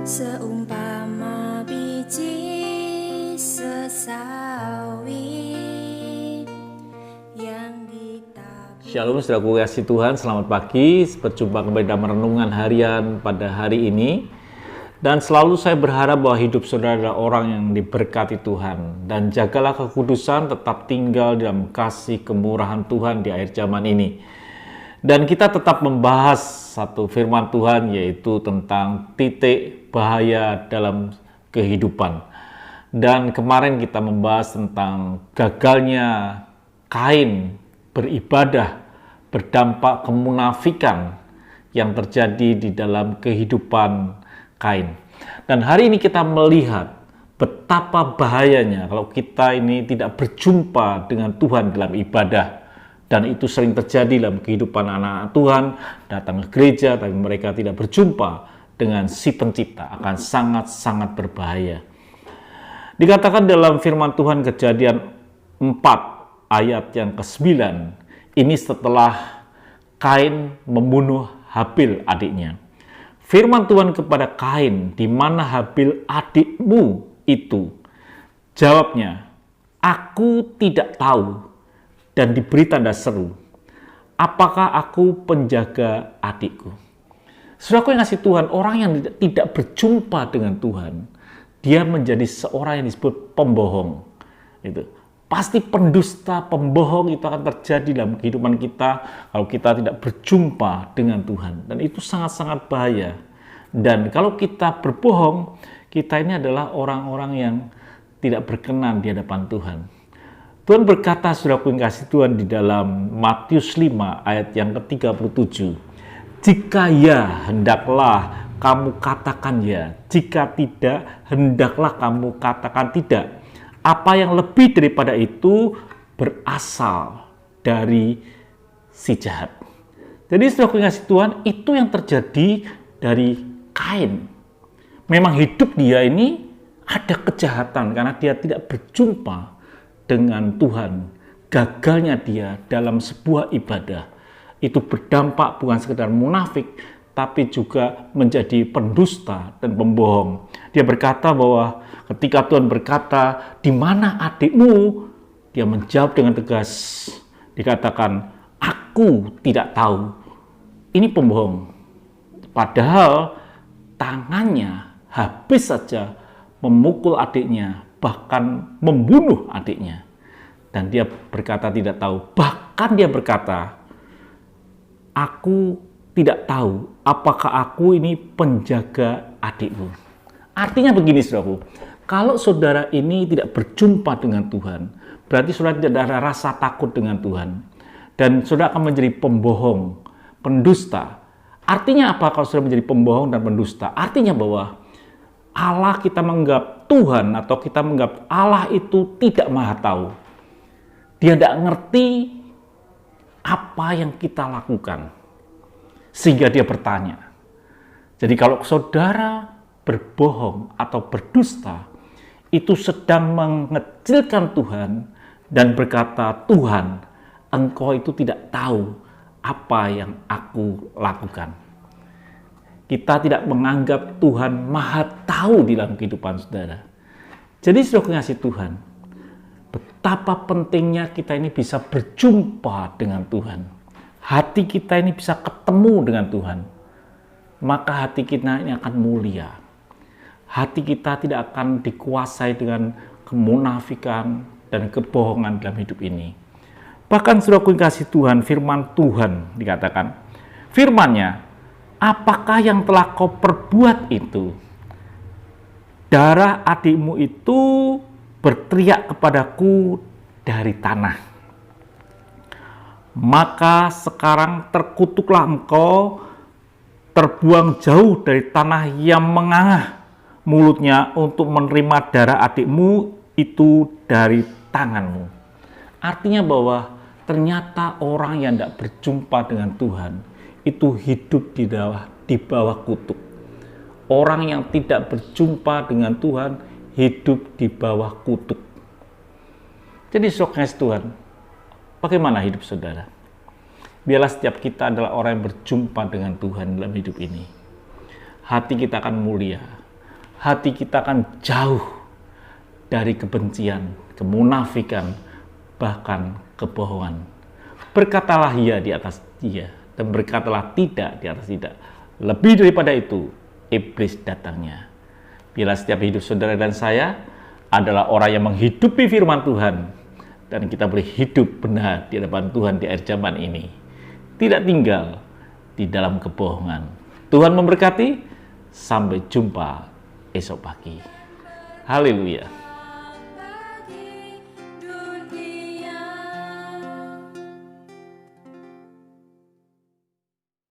Seumpama biji sesawi yang ditabur. Shalom saudaraku kasih Tuhan, selamat pagi. Berjumpa kembali dalam renungan harian pada hari ini. Dan selalu saya berharap bahwa hidup saudara adalah orang yang diberkati Tuhan. Dan jagalah kekudusan tetap tinggal dalam kasih kemurahan Tuhan di akhir zaman ini. Dan kita tetap membahas satu firman Tuhan, yaitu tentang titik bahaya dalam kehidupan. Dan kemarin kita membahas tentang gagalnya Kain beribadah berdampak kemunafikan yang terjadi di dalam kehidupan Kain. Dan hari ini kita melihat betapa bahayanya kalau kita ini tidak berjumpa dengan Tuhan dalam ibadah. Dan itu sering terjadi dalam kehidupan anak-anak Tuhan, datang ke gereja tapi mereka tidak berjumpa dengan si pencipta, akan sangat-sangat berbahaya. Dikatakan dalam firman Tuhan Kejadian 4 ayat yang ke-9, ini setelah Kain membunuh Habil adiknya. Firman Tuhan kepada Kain, "Di mana Habil adikmu itu?" Jawabnya, "Aku tidak tahu." Dan diberi tanda seru, "Apakah aku penjaga adikku?" Saudaraku yang kasih Tuhan, orang yang tidak berjumpa dengan Tuhan, dia menjadi seorang yang disebut pembohong. Itu pasti pendusta, pembohong itu akan terjadi dalam kehidupan kita kalau kita tidak berjumpa dengan Tuhan. Dan itu sangat-sangat bahaya. Dan kalau kita berbohong, kita ini adalah orang-orang yang tidak berkenan di hadapan Tuhan. Tuhan berkata, saudaraku yang kasih Tuhan, di dalam Matius 5 ayat yang ke-37, "Jika ya, hendaklah kamu katakan ya. Jika tidak, hendaklah kamu katakan tidak. Apa yang lebih daripada itu berasal dari si jahat." Jadi saudaraku yang kasih Tuhan, itu yang terjadi dari Kain. Memang hidup dia ini ada kejahatan karena dia tidak berjumpa dengan Tuhan. Gagalnya dia dalam sebuah ibadah itu berdampak bukan sekedar munafik, tapi juga menjadi pendusta dan pembohong. Dia berkata bahwa ketika Tuhan berkata, "Di mana adikmu?" Dia menjawab dengan tegas. Dikatakan, "Aku tidak tahu." Ini pembohong. Padahal tangannya habis saja memukul adiknya, bahkan membunuh adiknya. Dan dia berkata tidak tahu. Bahkan dia berkata, "Aku tidak tahu apakah aku ini penjaga adikku." Artinya begini saudaraku, kalau saudara ini tidak berjumpa dengan Tuhan, berarti saudara tidak ada rasa takut dengan Tuhan. Dan saudara akan menjadi pembohong, pendusta. Artinya apa kalau saudara menjadi pembohong dan pendusta? Artinya bahwa Allah kita menganggap Tuhan atau kita menganggap Allah itu tidak maha tahu. Dia tidak ngerti apa yang kita lakukan. Sehingga dia bertanya. Jadi kalau saudara berbohong atau berdusta, itu sedang mengecilkan Tuhan dan berkata, "Tuhan, Engkau itu tidak tahu apa yang aku lakukan." Kita tidak menganggap Tuhan maha tahu di dalam kehidupan saudara. Jadi saudara kasih Tuhan, betapa pentingnya kita ini bisa berjumpa dengan Tuhan. Hati kita ini bisa ketemu dengan Tuhan. Maka hati kita ini akan mulia. Hati kita tidak akan dikuasai dengan kemunafikan dan kebohongan dalam hidup ini. Bahkan saudara kasih Tuhan, firman Tuhan dikatakan, firman-Nya, "Apakah yang telah kau perbuat itu? Darah adikmu itu berteriak kepadaku dari tanah. Maka sekarang terkutuklah engkau, terbuang jauh dari tanah yang mengangah mulutnya untuk menerima darah adikmu itu dari tanganmu." Artinya bahwa ternyata orang yang tidak berjumpa dengan Tuhan itu hidup di bawah kutuk. Orang yang tidak berjumpa dengan Tuhan hidup di bawah kutuk. Jadi saudara Tuhan, bagaimana hidup saudara? Biarlah setiap kita adalah orang yang berjumpa dengan Tuhan dalam hidup ini. Hati kita akan mulia. hati kita akan jauh dari kebencian, kemunafikan, bahkan kebohongan. Berkatalah ya di atas iya, dan berkatalah tidak di atas tidak. Lebih daripada itu, iblis datangnya. Bila setiap hidup saudara dan saya adalah orang yang menghidupi firman Tuhan, dan kita boleh hidup benar di hadapan Tuhan di akhir zaman ini, tidak tinggal di dalam kebohongan. Tuhan memberkati. Sampai jumpa esok pagi. Haleluya.